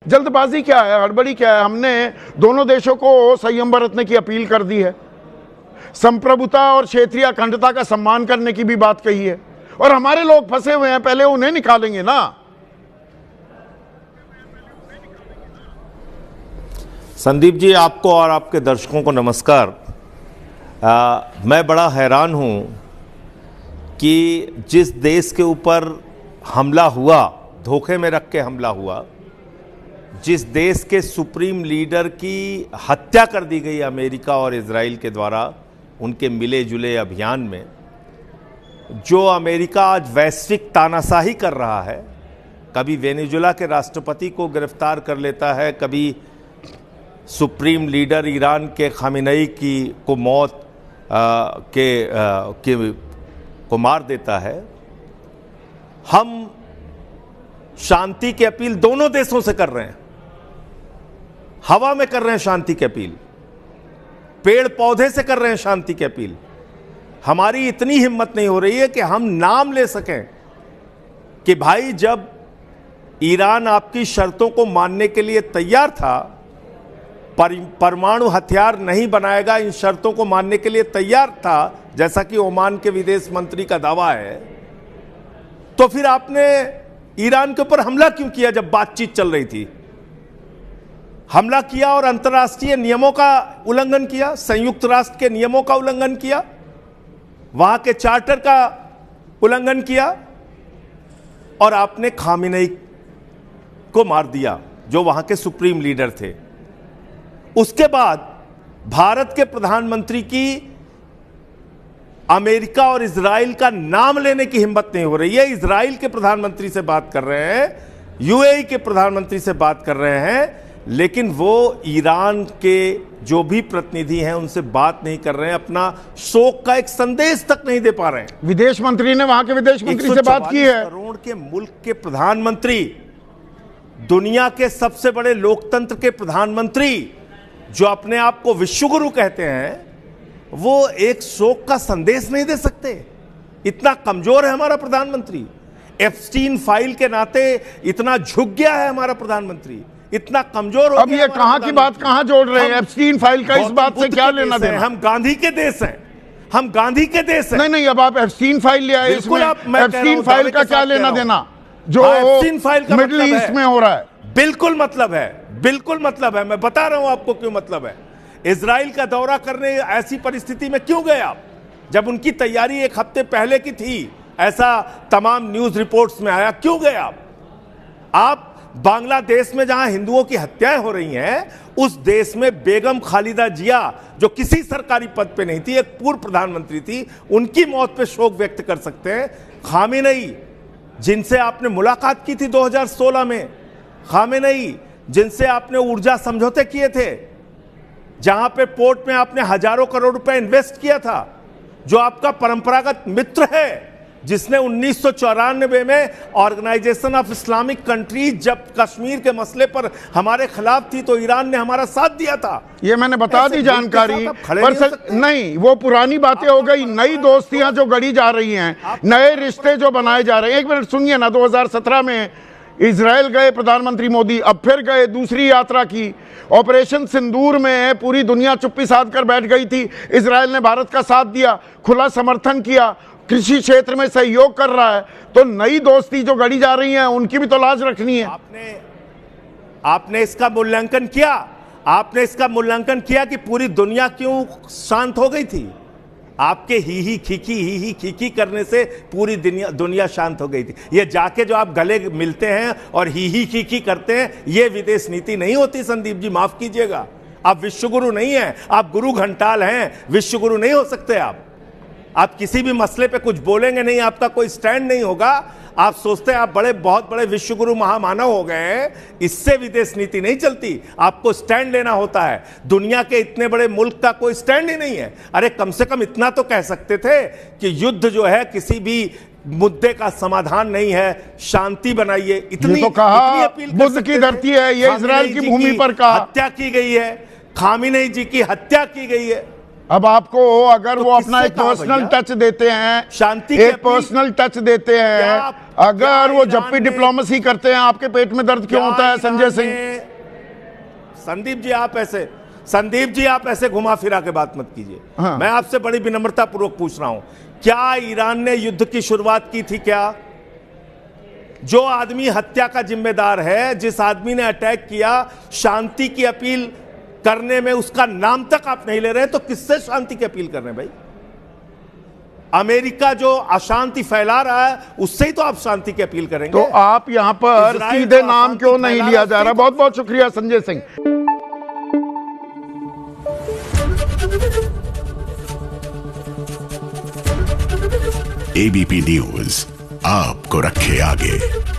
जल्दबाजी क्या है, हड़बड़ी क्या है? हमने दोनों देशों को संयम बरतने की अपील कर दी है, संप्रभुता और क्षेत्रीय अखंडता का सम्मान करने की भी बात कही है, और हमारे लोग फंसे हुए हैं, पहले उन्हें निकालेंगे ना। संदीप जी, आपको और आपके दर्शकों को नमस्कार। मैं बड़ा हैरान हूं कि जिस देश के ऊपर हमला हुआ, धोखे में रख के हमला हुआ, जिस देश के सुप्रीम लीडर की हत्या कर दी गई अमेरिका और इजराइल के द्वारा उनके मिले जुले अभियान में, जो अमेरिका आज वैश्विक तानाशाही कर रहा है, कभी वेनेजुएला के राष्ट्रपति को गिरफ्तार कर लेता है, कभी सुप्रीम लीडर ईरान के खामेनेई को मौत को मार देता है। हम शांति की अपील दोनों देशों से कर रहे हैं, हवा में कर रहे हैं शांति की अपील, पेड़ पौधे से कर रहे हैं शांति की अपील। हमारी इतनी हिम्मत नहीं हो रही है कि हम नाम ले सकें कि भाई, जब ईरान आपकी शर्तों को मानने के लिए तैयार था, परमाणु हथियार नहीं बनाएगा, इन शर्तों को मानने के लिए तैयार था, जैसा कि ओमान के विदेश मंत्री का दावा है, तो फिर आपने ईरान के ऊपर हमला क्यों किया जब बातचीत चल रही थी? हमला किया और अंतर्राष्ट्रीय नियमों का उल्लंघन किया, संयुक्त राष्ट्र के नियमों का उल्लंघन किया, वहां के चार्टर का उल्लंघन किया, और आपने खामेनेई को मार दिया जो वहां के सुप्रीम लीडर थे। उसके बाद भारत के प्रधानमंत्री की अमेरिका और इजराइल का नाम लेने की हिम्मत नहीं हो रही है। इजराइल के प्रधानमंत्री से बात कर रहे हैं, यूएई के प्रधानमंत्री से बात कर रहे हैं, लेकिन वो ईरान के जो भी प्रतिनिधि हैं उनसे बात नहीं कर रहे हैं, अपना शोक का एक संदेश तक नहीं दे पा रहे हैं। विदेश मंत्री ने वहां के विदेश मंत्री से बात की है। करोड़ के मुल्क के प्रधानमंत्री, दुनिया के सबसे बड़े लोकतंत्र के प्रधानमंत्री, जो अपने आप को विश्वगुरु कहते हैं, वो एक शोक का संदेश नहीं दे सकते। इतना कमजोर है हमारा प्रधानमंत्री। एप्स्टीन फाइल के नाते इतना झुक गया है हमारा प्रधानमंत्री, इतना कमजोर हो अब ये कहां की बात कहां जोड़ रहे हैं? एप्स्टीन फाइल का इस बात से क्या लेना देना? हम गांधी के देश हैं, हम गांधी के देश हैं। नहीं, अब आप एप्स्टीन फाइल ले आए, इसमें एप्स्टीन फाइल का क्या लेना देना जो मिडिल ईस्ट में हो रहा है? बिल्कुल मतलब है, बिल्कुल मतलब है। मैं बता रहा हूं आपको क्यों मतलब है। इजराइल का दौरा करने ऐसी परिस्थिति में क्यों गए आप, जब उनकी तैयारी एक हफ्ते पहले की थी, ऐसा तमाम न्यूज रिपोर्ट्स में आया? क्यों गए आप बांग्लादेश में जहां हिंदुओं की हत्याएं हो रही हैं, उस देश में बेगम खालिदा जिया, जो किसी सरकारी पद पे नहीं थी, एक पूर्व प्रधानमंत्री थी, उनकी मौत पे शोक व्यक्त कर सकते हैं। खामेनेई, जिनसे आपने मुलाकात की थी 2016 में, खामेनेई जिनसे आपने ऊर्जा समझौते किए थे, जहां पे पोर्ट में आपने हजारों करोड़ रुपए इन्वेस्ट किया था, जो आपका परंपरागत मित्र है, जिसने 1994 में ऑर्गेनाइजेशन ऑफ इस्लामिक कंट्रीज जब कश्मीर के मसले पर हमारे खिलाफ थी तो ईरान ने हमारा साथ दिया था। ये मैंने बता दी जानकारी, पर नहीं, वो पुरानी बातें हो गई। नई दोस्तियां जो गढ़ी जा रही हैं, नए रिश्ते जो बनाए जा रहे हैं। एक मिनट सुनिए ना, 2017 में इजराइल गए प्रधानमंत्री मोदी, अब फिर गए, दूसरी यात्रा की। ऑपरेशन सिंदूर में पूरी दुनिया चुप्पी साध कर बैठ गई थी, इजराइल ने भारत का साथ दिया, खुला समर्थन किया, कृषि क्षेत्र में सहयोग कर रहा है। तो नई दोस्ती जो गढ़ी जा रही है, उनकी भी तो लाज रखनी है। आपने इसका मूल्यांकन किया? आपने इसका मूल्यांकन किया कि पूरी दुनिया क्यों शांत हो गई थी? आपके ही खीखी करने से पूरी दुनिया शांत हो गई थी। ये जाके जो आप गले मिलते हैं और ही खीखी करते हैं, ये विदेश नीति नहीं होती संदीप जी, माफ कीजिएगा। आप विश्वगुरु नहीं हैं, आप गुरु घंटाल हैं, विश्वगुरु नहीं हो सकते। आप किसी भी मसले पे कुछ बोलेंगे नहीं, आपका कोई स्टैंड नहीं होगा। आप सोचते हैं आप बहुत बड़े विश्वगुरु महामानव हो गए हैं, इससे विदेश नीति नहीं चलती। आपको स्टैंड लेना होता है। दुनिया के इतने बड़े मुल्क का कोई स्टैंड ही नहीं है। अरे कम से कम इतना तो कह सकते थे कि युद्ध जो है किसी भी मुद्दे का समाधान नहीं है, शांति बनाइए। इतनी तो कहा, अपील बुद्ध की धरती है ये, इजराइल की भूमि पर कहा हत्या की गई है, खामेनेई जी की हत्या की गई है। अब आपको अगर तो वो अपना किससे एक कहा पर्सनल भैया? टच देते हैं, शांति की एक अपील- पर्सनल टच देते हैं, क्या अगर वो ईरान जप्पी ने- डिप्लोमेसी करते हैं, आपके पेट में दर्द क्यों होता है संजय सिंह? संदीप जी आप ऐसे घुमा फिरा के बात मत कीजिए। हाँ। मैं आपसे बड़ी विनम्रता पूर्वक पूछ रहा हूं, क्या ईरान ने युद्ध की शुरुआत की थी? क्या जो आदमी हत्या का जिम्मेदार है, जिस आदमी ने अटैक किया, शांति की अपील करने में उसका नाम तक आप नहीं ले रहे, तो किससे शांति की अपील कर रहे हैं भाई? अमेरिका जो अशांति फैला रहा है, उससे ही तो आप शांति की अपील करेंगे। तो आप यहां पर इजराइल सीधे जो नाम अशांति क्यों नहीं फैला लिया रहा जा रहा? है, बहुत बहुत शुक्रिया संजय सिंह। एबीपी न्यूज आपको रखे आगे।